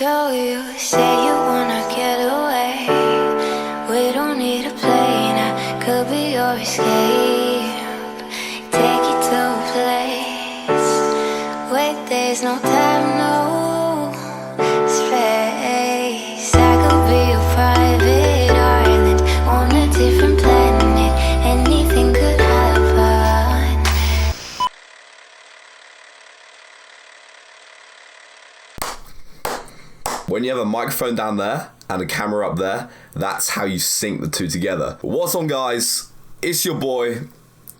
So you say you wanna get away. We don't need a plane, I could be your escape. Take you to a place where there's no time, no space. I could be your private island on a different planet. Anything could happen. When you have a microphone down there and a camera up there, that's how you sync the two together. What's on, guys? It's your boy,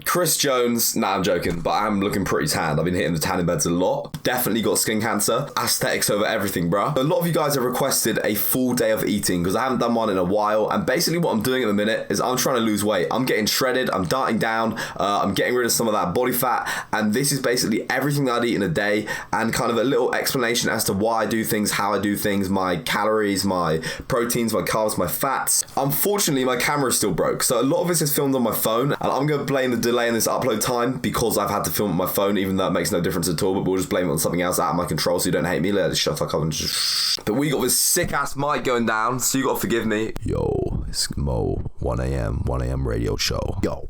Chris Jones. Nah, I'm joking, but I'm looking pretty tanned. I've been hitting the tanning beds a lot. Definitely got skin cancer. Aesthetics over everything, bruh. A lot of you guys have requested a full day of eating because I haven't done one in a while. And basically what I'm doing at the minute is I'm trying to lose weight. I'm getting shredded. I'm dieting down. I'm getting rid of some of that body fat. And this is basically everything that I'd eat in a day and kind of a little explanation as to why I do things, how I do things, my calories, my proteins, my carbs, my fats. Unfortunately, my camera is still broke. So a lot of this is filmed on my phone. And I'm going to blame the delay in this upload time because I've had to film with my phone, even though it makes no difference at all, but we'll just blame it on something else out of my control, so you don't hate me. Let's shut the fuck up and just shh. But we got this sick ass mic going down, so you gotta forgive me. Yo, it's Mo 1am radio show. Yo.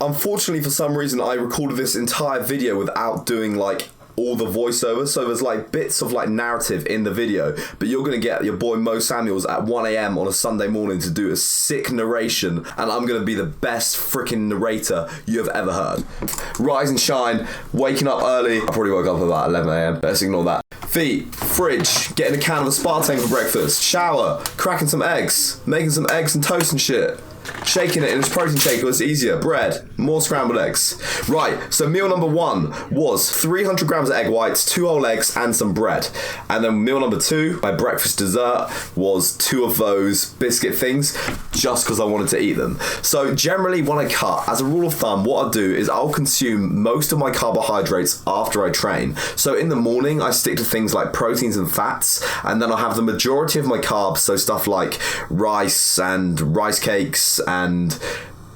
Unfortunately, for some reason, I recorded this entire video without doing like all the voiceovers, so there's like bits of like narrative in the video, but you're gonna get your boy Mo Samuels at 1 a.m. on a Sunday morning to do a sick narration, and I'm gonna be the best freaking narrator you have ever heard. Rise and shine, waking up early. I probably woke up about 11 a.m. Let's ignore that. Feet, fridge, getting a can of aspartame for breakfast, shower, cracking some eggs, making some eggs and toast and shit. Shaking it in its protein shaker, it's easier. Bread, more scrambled eggs. Right, so meal number one was 300 grams of egg whites, 2 whole eggs, and some bread. And then meal number two, my breakfast dessert, was 2 of those biscuit things, just because I wanted to eat them. So generally, when I cut, as a rule of thumb, what I do is I'll consume most of my carbohydrates after I train. So in the morning, I stick to things like proteins and fats, and then I'll have the majority of my carbs, so stuff like rice and rice cakes and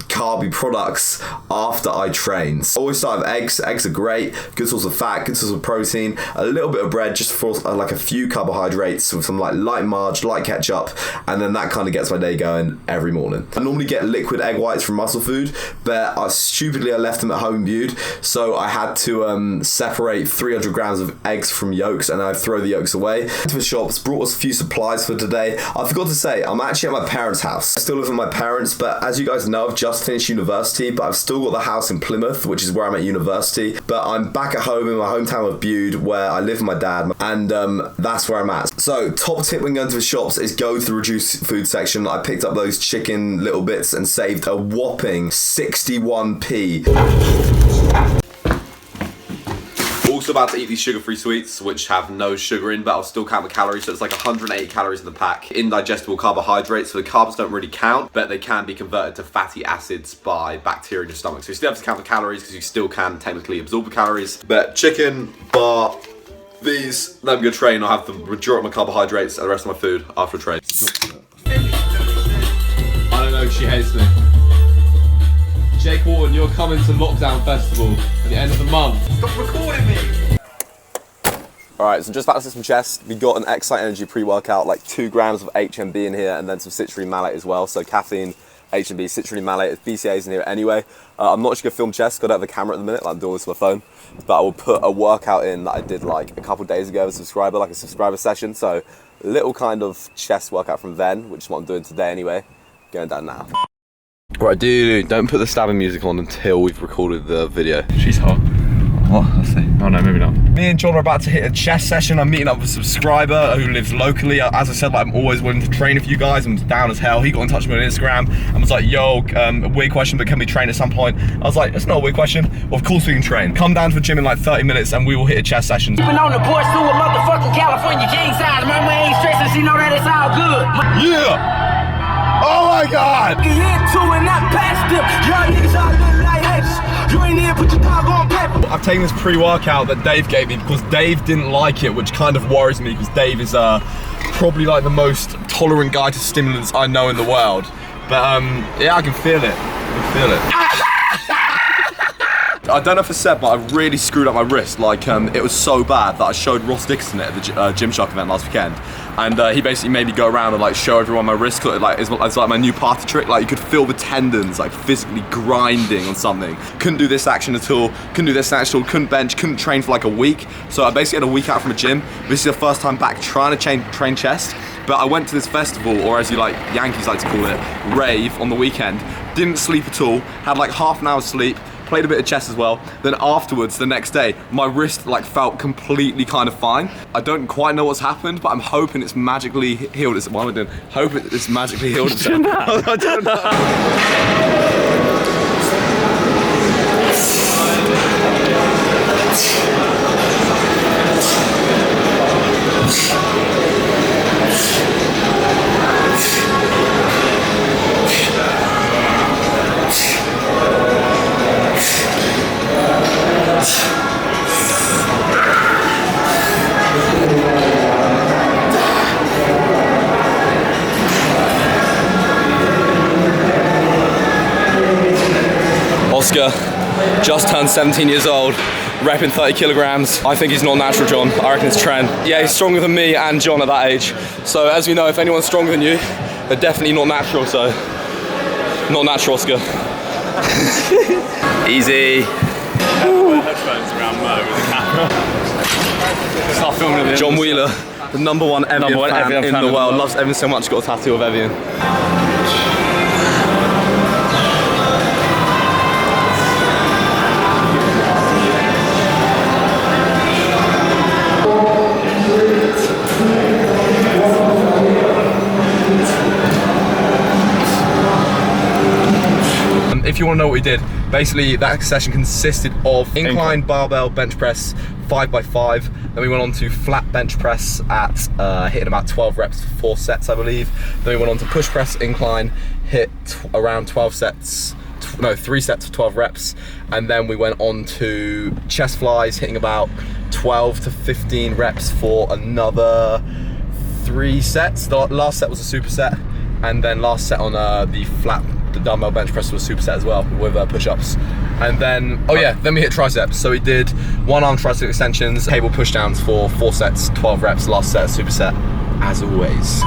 carby products after I train. So I always start with eggs. Eggs are great, good source of fat, good source of protein, a little bit of bread just for like a few carbohydrates with some like light marge, light ketchup, and then that kind of gets my day going every morning. I normally get liquid egg whites from Muscle Food, but I left them at home imbued, so I had to separate 300 grams of eggs from yolks, and I throw the yolks away. Went to the shops, brought us a few supplies for today. I forgot to say, I'm actually at my parents' house. I still live with my parents, but as you guys know, I've just finished university, but I've still got the house in Plymouth, which is where I'm at university, but I'm back at home in my hometown of Bude, where I live with my dad, and that's where I'm at. So top tip when going to the shops is go to the reduced food section. I picked up those chicken little bits and saved a whopping 61p. Also about to eat these sugar-free sweets, which have no sugar in, but I'll still count the calories, so it's like 180 calories in the pack. Indigestible carbohydrates, so the carbs don't really count, but they can be converted to fatty acids by bacteria in your stomach. So you still have to count the calories, because you still can technically absorb the calories. But chicken, bar, these, then I'm gonna train. I'll have the majority of my carbohydrates and the rest of my food after a train. I don't know, she hates me. Jake Wharton, you're coming to Lockdown Festival at the end of the month. Stop recording me! Alright, so just about to sit some chest. We got an Excite Energy pre-workout, like 2 grams of HMB in here, and then some citrulline malate as well. So caffeine, HMB, citrulline malate, BCAAs in here anyway. I'm not just gonna film chest, 'cause I don't have a camera at the minute, like I'm doing this with my phone. But I will put a workout in that I did like a couple days ago with a subscriber, like a subscriber session. So little kind of chest workout from then, which is what I'm doing today anyway. Going down now. Right, dude, don't put the stabbing music on until we've recorded the video. She's hot. What? Let's see. Oh no, maybe not. Me and John are about to hit a chest session. I'm meeting up with a subscriber who lives locally. As I said, like, I'm always willing to train with you guys. I'm down as hell. He got in touch with me on Instagram and was like, yo, a weird question, but can we train at some point? I was like, it's not a weird question. Well, of course we can train. Come down to the gym in like 30 minutes and we will hit a chest session. Been on the porch to a motherfucking California king size. My way ain't stressing, she know that it's all good. Yeah! Oh my God! Get into and not past it. Young niggas all look like haters. You ain't here, put your dog on paper. I've taken this pre-workout that Dave gave me because Dave didn't like it, which kind of worries me because Dave is probably like the most tolerant guy to stimulants I know in the world. But yeah, I can feel it. I can feel it. I don't know if I said, but I really screwed up my wrist. Like, it was so bad that I showed Ross Dickinson it at the Gymshark event last weekend, and he basically made me go around and like show everyone my wrist. Like, it's like my new party trick. Like, you could feel the tendons like physically grinding on something. Couldn't do this action at all. Couldn't do this action at all. Couldn't bench. Couldn't train for like a week. So I basically had a week out from a gym. This is the first time back trying to train chest. But I went to this festival, or as you like Yankees like to call it, rave on the weekend. Didn't sleep at all. Had like half an hour's sleep. Played a bit of chess as well. Then afterwards, the next day, my wrist like felt completely kind of fine. I don't quite know what's happened, but I'm hoping it's magically healed. What am I doing? Hope it's magically healed. I don't know. Oscar just turned 17 years old, repping 30 kilograms. I think he's not natural, John. I reckon it's Trent. Yeah, he's stronger than me and John at that age. So as we know, if anyone's stronger than you, they're definitely not natural, so not natural, Oscar. Easy. Headphones around Mo with the camera. Start filming it. John Wheeler, the #1 Evian fan in the world. Loves Evian so much, got a tattoo of Evian. If you want to know what we did, basically that session consisted of incline barbell bench press 5x5. Then we went on to flat bench press at hitting about 12 reps for 4 sets, I believe. Then we went on to push press incline, hit around 12 sets. No, 3 sets for 12 reps. And then we went on to chest flies, hitting about 12 to 15 reps for another 3 sets. The last set was a superset, and then last set on the dumbbell bench press was a superset as well with push-ups. And then, then we hit triceps. So we did 1 arm tricep extensions, cable pushdowns for 4 sets, 12 reps, last set superset, as always.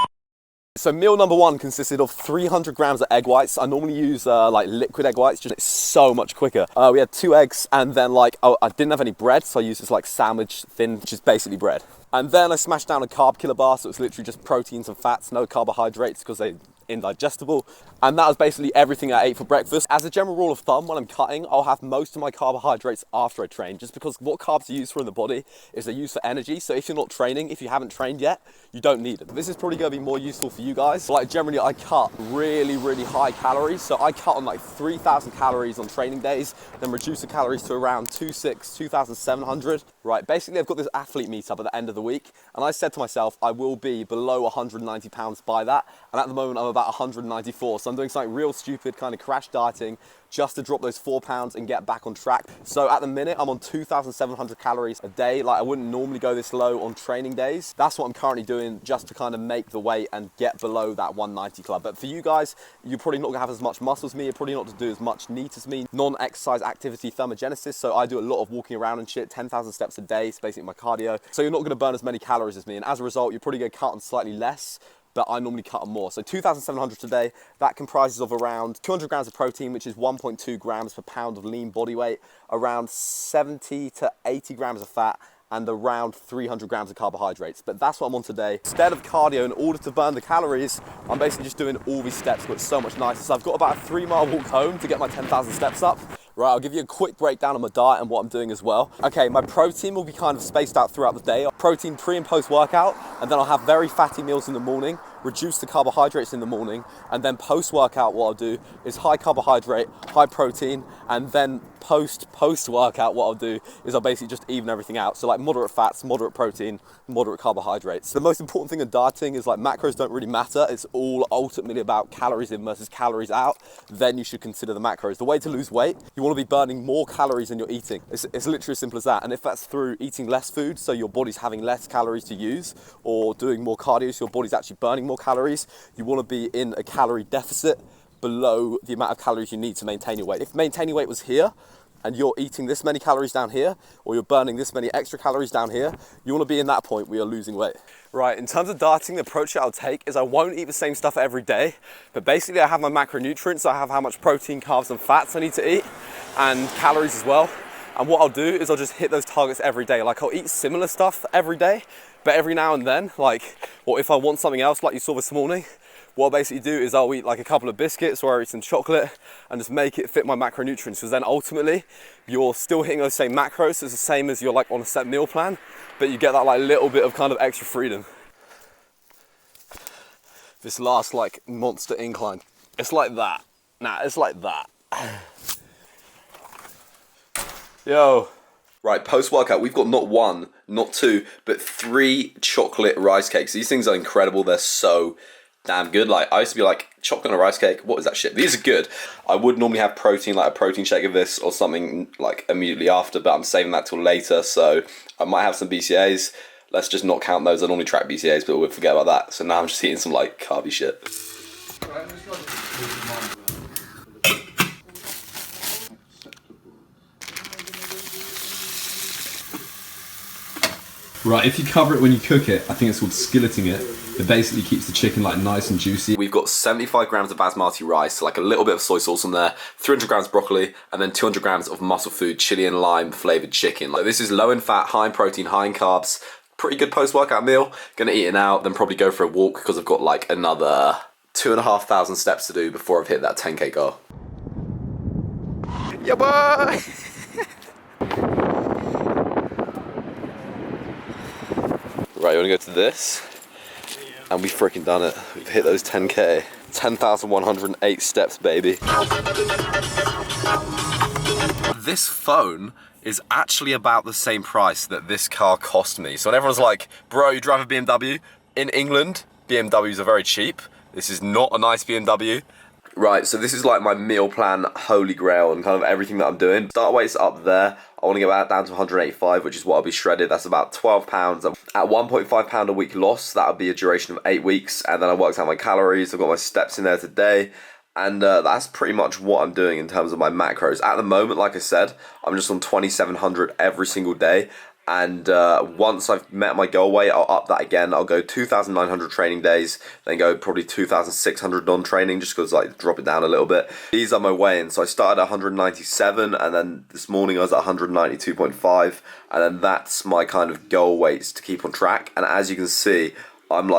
So meal number 1 consisted of 300 grams of egg whites. I normally use like liquid egg whites, just it's so much quicker. We had 2 eggs, and then like, I didn't have any bread, so I used this like sandwich thin, which is basically bread. And then I smashed down a carb killer bar, so it's literally just proteins and fats, no carbohydrates because they're indigestible. And that was basically everything I ate for breakfast. As a general rule of thumb, when I'm cutting, I'll have most of my carbohydrates after I train, just because what carbs are used for in the body is they're used for energy. So if you're not training, if you haven't trained yet, you don't need it. This is probably gonna be more useful for you guys. Like generally I cut really, really high calories. So I cut on like 3,000 calories on training days, then reduce the calories to around 2,700. Right, basically I've got this athlete meetup at the end of the week, and I said to myself, I will be below 190 pounds by that. And at the moment I'm about 194. So I'm doing something real stupid, kind of crash dieting, just to drop those 4 pounds and get back on track. So at the minute, I'm on 2,700 calories a day. Like I wouldn't normally go this low on training days. That's what I'm currently doing just to kind of make the weight and get below that 190 club. But for you guys, you're probably not gonna have as much muscle as me. You're probably not to do as much NEAT as me. Non-exercise activity thermogenesis. So I do a lot of walking around and shit, 10,000 steps a day. It's basically my cardio. So you're not gonna burn as many calories as me. And as a result, you're probably gonna cut on slightly less, but I normally cut on more. So 2,700 today, that comprises of around 200 grams of protein, which is 1.2 grams per pound of lean body weight, around 70 to 80 grams of fat, and around 300 grams of carbohydrates. But that's what I'm on today. Instead of cardio, in order to burn the calories, I'm basically just doing all these steps, but it's so much nicer. So I've got about a 3-mile walk home to get my 10,000 steps up. Right, I'll give you a quick breakdown on my diet and what I'm doing as well. Okay, my protein will be kind of spaced out throughout the day. Protein pre and post workout, and then I'll have very fatty meals in the morning, reduce the carbohydrates in the morning, and then post workout what I'll do is high carbohydrate, high protein, and then post workout what I'll do is I'll basically just even everything out. So like moderate fats, moderate protein, moderate carbohydrates. The most important thing in dieting is like macros don't really matter. It's all ultimately about calories in versus calories out. Then you should consider the macros. The way to lose weight, you want to be burning more calories than you're eating. It's literally as simple as that. And if that's through eating less food, so your body's having less calories to use, or doing more cardio, so your body's actually burning more calories, you want to be in a calorie deficit below the amount of calories you need to maintain your weight. If maintaining weight was here, and you're eating this many calories down here, or you're burning this many extra calories down here, you want to be in that point where you're losing weight. Right, in terms of dieting, the approach that I'll take is I won't eat the same stuff every day, but basically I have my macronutrients, I have how much protein, carbs and fats I need to eat, and calories as well. And what I'll do is I'll just hit those targets every day. Like I'll eat similar stuff every day, but every now and then, or if I want something else like you saw this morning, what I'll basically do is I'll eat like a couple of biscuits or I'll eat some chocolate and just make it fit my macronutrients, because then ultimately you're still hitting those same macros. It's the same as you're like on a set meal plan, but you get that like little bit of kind of extra freedom. This last like monster incline, it's like that. Nah, it's like that. Yo. Right, post-workout, we've got not one, not two, but 3 chocolate rice cakes. These things are incredible. They're so damn good. Like, I used to be like, chocolate on a rice cake, what is that shit? These are good. I would normally have protein, like a protein shake of this or something like immediately after, but I'm saving that till later, so I might have some BCAAs. Let's just not count those. I normally track BCAAs, but we'll forget about that. So now I'm just eating some like carby shit. Right, if you cover it when you cook it, I think it's called skilleting it. It basically keeps the chicken like nice and juicy. We've got 75 grams of basmati rice, like a little bit of soy sauce on there, 300 grams broccoli, and then 200 grams of muscle food, chili and lime flavored chicken. Like this is low in fat, high in protein, high in carbs. Pretty good post-workout meal. Gonna eat it out, then probably go for a walk because I've got like another 2,500 steps to do before I've hit that 10K goal. Yeah, boy! Right, you wanna go to this? And we've freaking done it. We've hit those 10K. 10,108 steps, baby. This phone is actually about the same price that this car cost me. So when everyone's like, bro, you drive a BMW? In England, BMWs are very cheap. This is not a nice BMW. Right, so this is like my meal plan holy grail and kind of everything that I'm doing. Start weight's up there. I want to get that down to 185, which is what I'll be shredded. That's about 12 pounds. At 1.5 pound a week loss, that would be a duration of 8 weeks. And then I worked out my calories. I've got my steps in there today. And that's pretty much what I'm doing in terms of my macros. At the moment, like I said, I'm just on 2,700 every single day. And once I've met my goal weight, I'll up that again. I'll go 2,900 training days, then go probably 2,600 non-training, just because like drop it down a little bit. These are my weigh-ins. So I started at 197, and then this morning I was at 192.5, and then that's my kind of goal weights to keep on track. And as you can see, I'm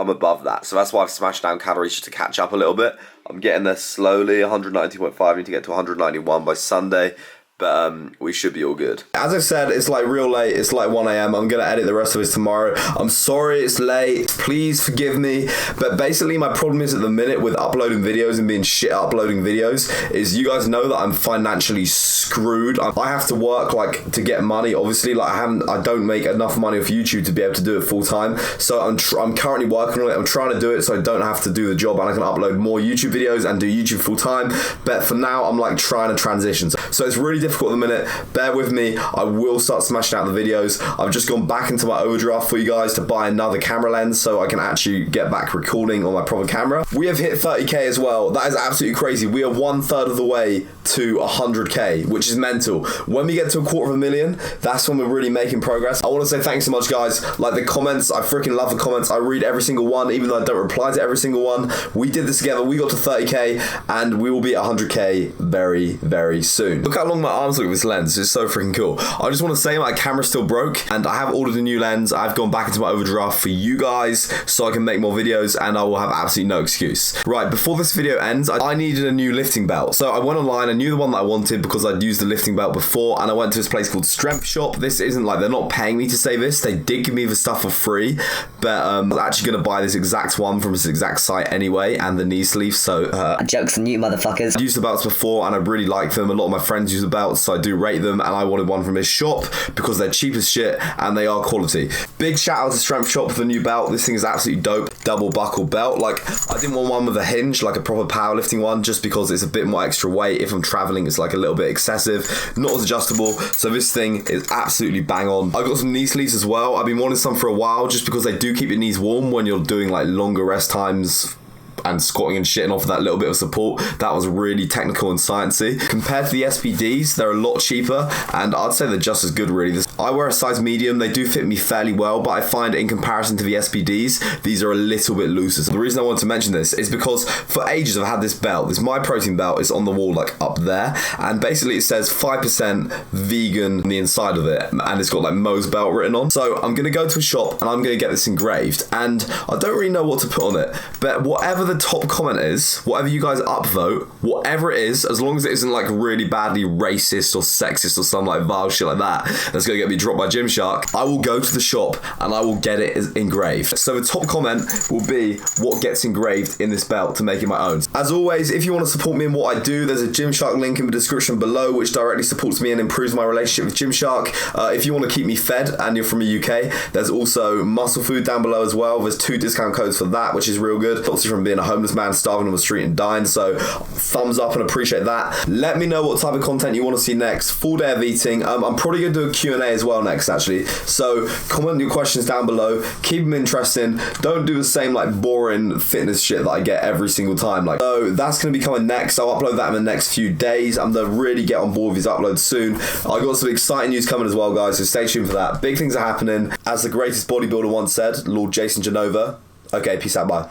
above that. So that's why I've smashed down calories just to catch up a little bit. I'm getting there slowly, 190.5, I need to get to 191 by Sunday. But we should be all good. As I said, it's like real late. It's like 1 a.m. I'm going to edit the rest of this tomorrow. I'm sorry it's late. Please forgive me. But basically my problem is at the minute with uploading videos and being shit at uploading videos is you guys know that I'm financially screwed. I have to work like to get money. Obviously, like I don't make enough money off YouTube to be able to do it full time. So I'm currently working on it. I'm trying to do it so I don't have to do the job and I can upload more YouTube videos and do YouTube full time. But for now, I'm like trying to transition. So it's really difficult at the minute. Bear with me. I will start smashing out the videos. I've just gone back into my overdraft for you guys to buy another camera lens so I can actually get back recording on my proper camera. We have hit 30K as well. That is absolutely crazy. We are 1/3 of the way to 100K, which is mental. When we get to 250,000, that's when we're really making progress. I want to say thanks so much, guys. Like the comments, I freaking love the comments. I read every single one, even though I don't reply to every single one. We did this together. We got to 30K, and we will be at 100K very, very soon. Look how long my arms look with this lens. It's so freaking cool. I just want to say my camera's still broke, and I have ordered a new lens. I've gone back into my overdraft for you guys so I can make more videos, and I will have absolutely no excuse. Right, before this video ends, I needed a new lifting belt. So I went online, I knew the one that I wanted because I'd used the lifting belt before, and I went to this place called Strength Shop. This isn't like, they're not paying me to say this. They did give me the stuff for free, but I was actually going to buy this exact one from this exact site anyway, and the knee sleeve, so... Jokes on you, motherfuckers. I've used the belts before, and I really like them. A lot of my friends use the belts, so I do rate them, and I wanted one from his shop because they're cheap as shit, and they are quality. Big shout out to Strength Shop for the new belt. This thing is absolutely dope. Double buckle belt. Like, I didn't want one with a hinge, like a proper powerlifting one, just because it's a bit more extra weight. If I'm traveling, it's like a little bit excessive, not as adjustable. So this thing is absolutely bang on. I got some knee sleeves as well. I've been wanting some for a while, just because they do keep your knees warm when you're doing like longer rest times and squatting and shit and offer that little bit of support. That was really technical and sciencey. Compared to the SPDs, they're a lot cheaper, and I'd say they're just as good really. I wear a size medium, they do fit me fairly well, but I find in comparison to the SPDs, these are a little bit looser. So the reason I wanted to mention this is because for ages I've had this belt, this My Protein belt is on the wall like up there, and basically it says 5% vegan on the inside of it, and it's got like Mo's belt written on. So I'm gonna go to a shop and I'm gonna get this engraved, and I don't really know what to put on it, but whatever the top comment is, whatever you guys upvote, whatever it is, as long as it isn't like really badly racist or sexist or some like vile shit like that, that's gonna get me dropped by Gymshark, I will go to the shop and I will get it engraved. So the top comment will be what gets engraved in this belt to make it my own. As always, if you want to support me in what I do, there's a Gymshark link in the description below which directly supports me and improves my relationship with Gymshark. If you want to keep me fed and you're from the UK, there's also muscle food down below as well. There's 2 discount codes for that, which is real good. Obviously from being a homeless man starving on the street and dying, so thumbs up and appreciate that. Let me know what type of content you want to see next. Full day of eating. I'm probably going to do a Q&A as well next actually, so comment your questions down below, keep them interesting, don't do the same like boring fitness shit that I get every single time. Like, so that's going to be coming next. I'll upload that in the next few days. I'm going to really get on board with these uploads soon. I got some exciting news coming as well guys, so stay tuned for that. Big things are happening. As the greatest bodybuilder once said, Lord Jason Genova. Okay, peace out, bye.